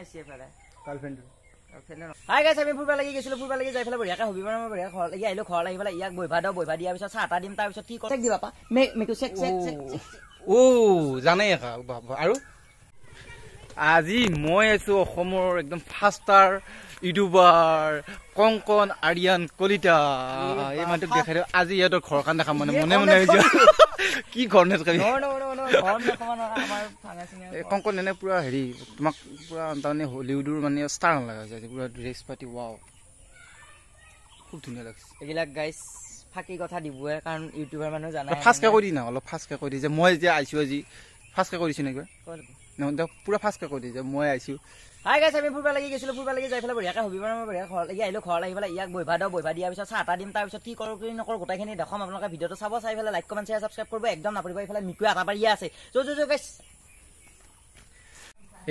আইছি এফালে girlfriend hi guys আমি ফুৰবা লাগি গৈছিলো ফুৰবা লাগি যাই ফেলে বঢ়িয়াকে হবি মানে বঢ়িয়া ঘৰ লাগি আহিলো ঘৰ লাগি ফেলে ইয়াক বৈভা দিয়াৰ পিছত চাহ দিম তাৰ পিছত কি চেক দিবা পা মেকু চেক ও জানে আৰু আজি মই আছো অসমৰ একদম ফাষ্টাৰ ইউটিউবাৰ কংকন আৰিয়ান কলিতা এই মানুহক দেখাই আজি ইয়াৰ ঘৰখন দেখাম মানে মনে মনে কি ঘৰ নেটকাবি কংকন এনে পুৰা হেৰি তোমাক পুৰা তাৰমানে হলিউডৰ মানে ষ্টাৰ নালাগা যায় পুৰা ড্ৰেছ পাতি ৱাও খুব ধুনীয়া লাগিছে এইবিলাক গাইছ ফাঁকি কথা দিবয়ে কাৰণ ইউটিউবাৰ মানুহ জানে ফাষ্টকে কৈ দি না অলপ ফাষ্টকে কৈ দি যে মই যে আইছো আজি ফাষ্টকে কৈ দিছো নেকি নহয় পুৰা ফাষ্টকে কৈ দি যে মই আইছো হাই গাইছ আমি ফুৰবা লাগি গৈছিলো ফুৰবা লাগি যাই ফেলে বঢ়িয়াকে হবি মানে বঢ়িয়া ঘৰ লাগি আহিলো ঘৰ লাগি ফেলে ইয়াক বৈভা দিয়াৰ পিছত চাহ দিম তাৰ পিছত কি কৰো কি নকৰো গোটেইখিনি দেখাম আপোনালোকে ভিডিঅ'টো চাব চাই ফেলে লাইক কমেণ্ট শ্বেয়াৰ সাবস্ক্ৰাইব কৰিব একদম নাপাহৰিব এইফালে মিকু এটা পাৰি আছে যো গাইছ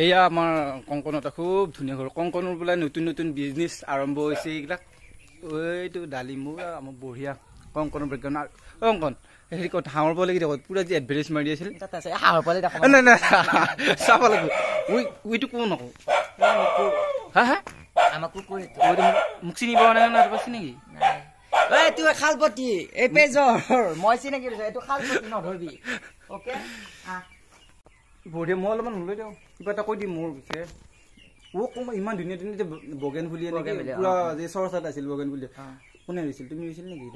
এয়া আমাৰ কংকনটা খুব ধুনীয়া ঘৰ কংকনৰ বোলে নতুন বিজনেছ আৰম্ভ হৈছে এইবিলাক এইটো ডালিমু আমাৰ বঢ়িয়া কংকনৰ বেকগ্ৰাউণ্ড কংকন হেৰি ক'ত হাঁহৰ পোৱালি কেইটা ক'ত পুৰা যে এডভাৰটাইজ মাৰি আছিল হাঁহৰ পোৱালি দেখা নাই চাব লাগিব উইটো কোন নকওঁ হা আমাকো কৈ মোক চিনি পোৱা নাই না পাইছি নেকি তুই খালপতি এই পেজৰ মই চিনাকি এইটো খালপতি নধৰিবি অ'কে বঢ়িয়া মই অলপমান নলৈ দিওঁ কিবা এটা কৈ দিম মোৰ বিষয়ে ইমান ধুনীয়া যে বগেন ফুলি পুৰা যে চৰ্চাত আছিল বগেন ফুলি কোনে দিছিল তুমি দিছিল নেকি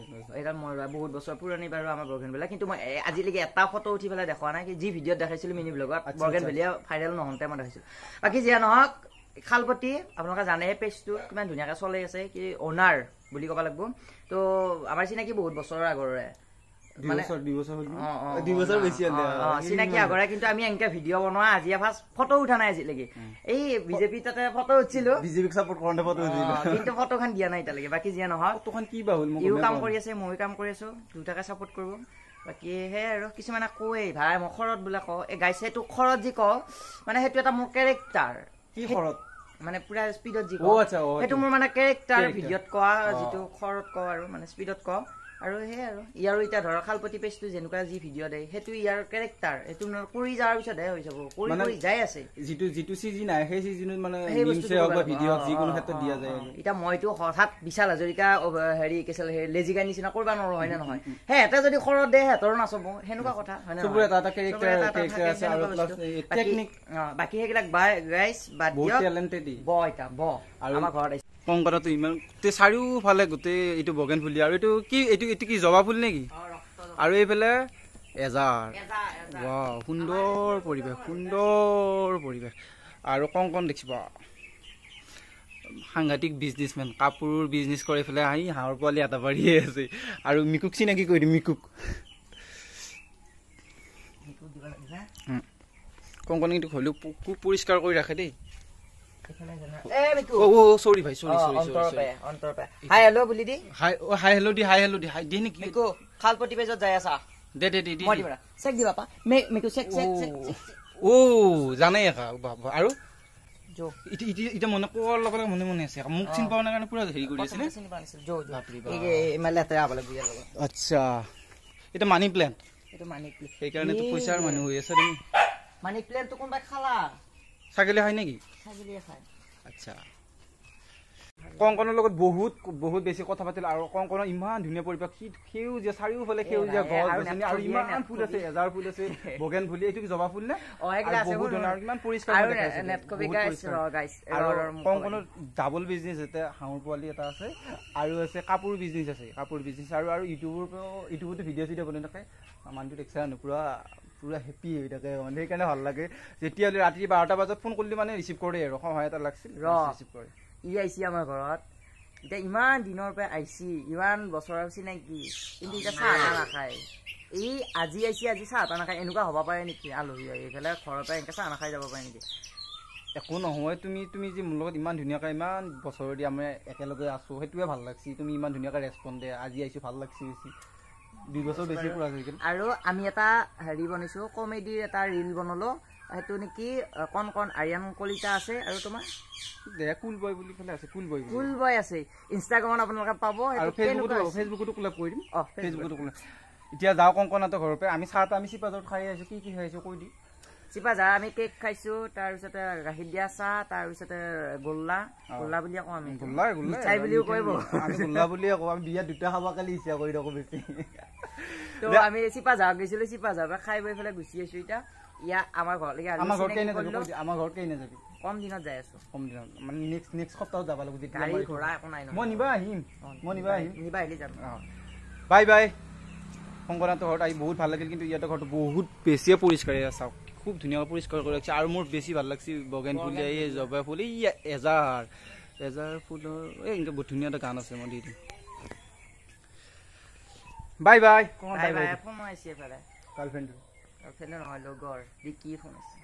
এটা মই বহুত বছৰ পুৰণি বাৰু আমাৰ বগেন ভেলিয়া কিন্তু মই আজিলৈকে এটা ফটো উঠি পেলাই দেখা নাই যি ভিডিঅ'ত দেখাইছিলো মিনি ব্লগত বগেন ভেলিয়া ভাইৰেল নহওঁতে মই দেখাইছিলো বাকী যিয়া নহওক খালপতি আপোনালোকে জানে পেজটো কিমান ধুনীয়াকে চলি আছে কি অনাৰ বুলি ক'ব লাগিব তো আমাৰ চিনাকি বহুত বছৰৰ আগৰে চিনাকি আগৰে কিন্তু আমি এনেকে ভিডিঅ' বনোৱা আজি ফাৰ্ষ্ট ফটো উঠা নাই আজিলৈকে এই বিজেপি তাতে ফটো উঠিছিলো কিন্তু ফটোখন দিয়া নাই এতিয়ালৈকে বাকী যিয়া নহওক ইও কাম কৰি আছে ময়ো কাম কৰি আছো দুটাকে চাপোৰ্ট কৰিব বাকী সেই আৰু কিছুমানে কয় ভাই মই খৰত বোলে কওঁ এই গাইছে এইটো খৰত যি কওঁ মানে সেইটো এটা মোৰ কেৰেক্টাৰ কি খৰত মানে পুৰা স্পীডত যি কওঁ সেইটো মোৰ মানে কেৰেক্টাৰ ভিডিঅ'ত কোৱা যিটো খৰত কওঁ আৰু মানে স্পীডত কওঁ আৰু সেই আৰু ইয়াৰো এতিয়া ধৰক খালপতি পেজটো যেনেকুৱা যি ভিডিঅ' দিয়ে সেইটো ইয়াৰ কেৰেক্টাৰ এইটো কৰি যোৱাৰ পিছতহে হৈ যাব কৰি যাই আছে যিটো চিজন আহে সেই চিজনত মানে মিমছে হওক বা ভিডিঅ' যিকোনো ক্ষেত্ৰত দিয়া যায় এতিয়া মইতো হঠাৎ বিশাল হাজৰিকা হেৰি কিছিল লেজিকা নিচিনা কৰিব নোৱাৰো হয় নে নহয় সিহঁতে যদি খৰত দিয়ে সিহঁতৰো নাচব সেনেকুৱা কথা হয় বাকী সেইবিলাক গাইছ বাদ আমাৰ ঘৰত কংকনটো ইমান গোটেই চাৰিওফালে গোটেই এইটো বগেন ফুলি আৰু এইটো কি জবা ফুল নেকি আৰু এইফালে এজাৰ সুন্দৰ পৰিৱেশ আৰু কংকন দেখিবা সাংঘাতিক বিজনেছমেন কাপোৰৰ বিজনেছ কৰি পেলাই আহি হাঁহৰ পোৱালি এটা পাৰিয়ে আছে আৰু মিকুক চিনাকি কৰি দিম মিকুক কংকন কিন্তু হ'লেও খুব পৰিষ্কাৰ কৰি ৰাখে দেই সৰি ভাই হাই হেল্ল' বুলি দি হাই হেল্ল' দি নেকি খালপতি পেজত যাই আছা দে চেক দিবা পা মেকু চেক জানে আৰু এতিয়া মনে কোৱাৰ লগে লগে মনে আছে মোক চিনি পোৱা নাই কাৰণে পুৰা হেৰি কৰি আছে আচ্ছা এটা মানি প্লেণ্ট সেইকাৰণে পইচাৰ মানুহ হৈ আছে তুমি মানি প্লেণ্টটো কোনোবাই খালা ছাগলী হয় নেকি আচ্ছা কংকনৰ লগত বহুত বেছি কথা পাতিল আৰু কংকনৰ ইমান ধুনীয়া পৰিৱেশ সেউজীয়া চাৰিওফালে সেউজীয়া গছ গছনি আৰু ইমান ফুল আছে এজাৰ ফুল আছে বগেন ফুল এইটো কি জবা ফুল নে বহুত ধুনীয়া ইমান পৰিষ্কাৰ কংকনৰ ডাবল বিজনেছ এটা হাঁহৰ পোৱালি এটা আছে আৰু আছে কাপোৰ বিজনেছ আৰু ইউটিউবতো ভিডিঅ' চিডিঅ' বনাই থাকে মানুহটো দেখিছা পুৰা হেপি হৈ থাকে মানে সেইকাৰণে ভাল লাগে যেতিয়া ৰাতি 12টা বজাত ফোন কৰিলে মানে ৰিচিভ কৰে আৰু সহায় এটা লাগছিল ৰিচিভ কৰে আহিছে আমাৰ ঘৰত এতিয়া ইমান দিনৰ পৰা আহিছি ইমান বছৰৰ চিনাকি কিন্তু এতিয়া চাহ এটা নাখায় এই আজি আহিছে আজি চাহ এটা নাখায় এনেকুৱা হ'ব পাৰে নেকি আলহী আহি এইফালে ঘৰৰ পৰা এনেকৈ চাহ নাখাই যাব পাৰে নেকি একো নহয় তুমি যে মোৰ লগত ইমান ধুনীয়াকৈ ইমান বছৰেদি আমি একেলগে আছো সেইটোৱে ভাল লাগছি তুমি ইমান ধুনীয়াকৈ ৰেছপন্দ দিয়ে আজি আহিছো ভাল লাগছি বেছি 2 বছৰ বেছি পুৰা হৈ গ'ল আৰু আমি এটা হেৰি বনাইছো কমেডিৰ এটা ৰিল বনালো সেইটো নেকি কংকন আৰিয়ান কলিতা আছে আৰু তোমাৰ কুল বয় বুলি ক'লে আছে কুল বয় আছে ইনষ্টাগ্ৰামত আপোনালোকে পাব আৰু ফেচবুকতো কোলাপ কৰি দিম ফেচবুকতো কোলাপ এতিয়া যাওঁ কংকনহঁতৰ ঘৰৰ পৰা আমি চাহটো আমি চিপাজত খাই আহিছো কি খাইছো কৈ দি চিপাঝাৰ আমি কেক খাইছো তাৰপিছতে গাখীৰ দিয়া চাহ তাৰপিছতে গোল্লা গোল্লা বুলি কওঁ আমি মিঠাই বুলিও কয় গোল্লা বুলিয়ে কওঁ আমি বিয়াত দুটা খাব কালি ইচ্ছা কৰি থাকো বেছি তো আমি চিপাঝাৰ গৈছিলো চিপাঝাৰ পৰা খাই বৈ পেলাই গুচি আহিছো এতিয়া ইয়া আমাৰ ঘৰলৈকে আমাৰ ঘৰত কেনে যাবি কম দিনত যাই আছো কম দিনত মানে নেক্সট সপ্তাহত যাব লাগিব গাড়ী ঘোঁৰা একো নাই মই নিবা আহিম নিবা আহিলে যাম বাই বাই শংকৰনাথৰ ঘৰত আহি বহুত ভাল লাগিল কিন্তু ইয়াতে ঘৰটো বহুত বেছিয়ে পৰিষ্কাৰ চাওক খুব ধুনীয়াকৈ পৰিষ্কাৰ কৰি ৰাখিছে আৰু মোৰ বেছি ভাল লাগছে বগেন ফুল এই জবা ফুল এই এজাৰ ফুলৰ এনেকৈ বহুত ধুনীয়া এটা গান আছে মই দি দিম বাই বাই ফোন আহিছে এফালে গাৰ্লফ্ৰেণ্ড নহয় লগৰ কি ফোন আছে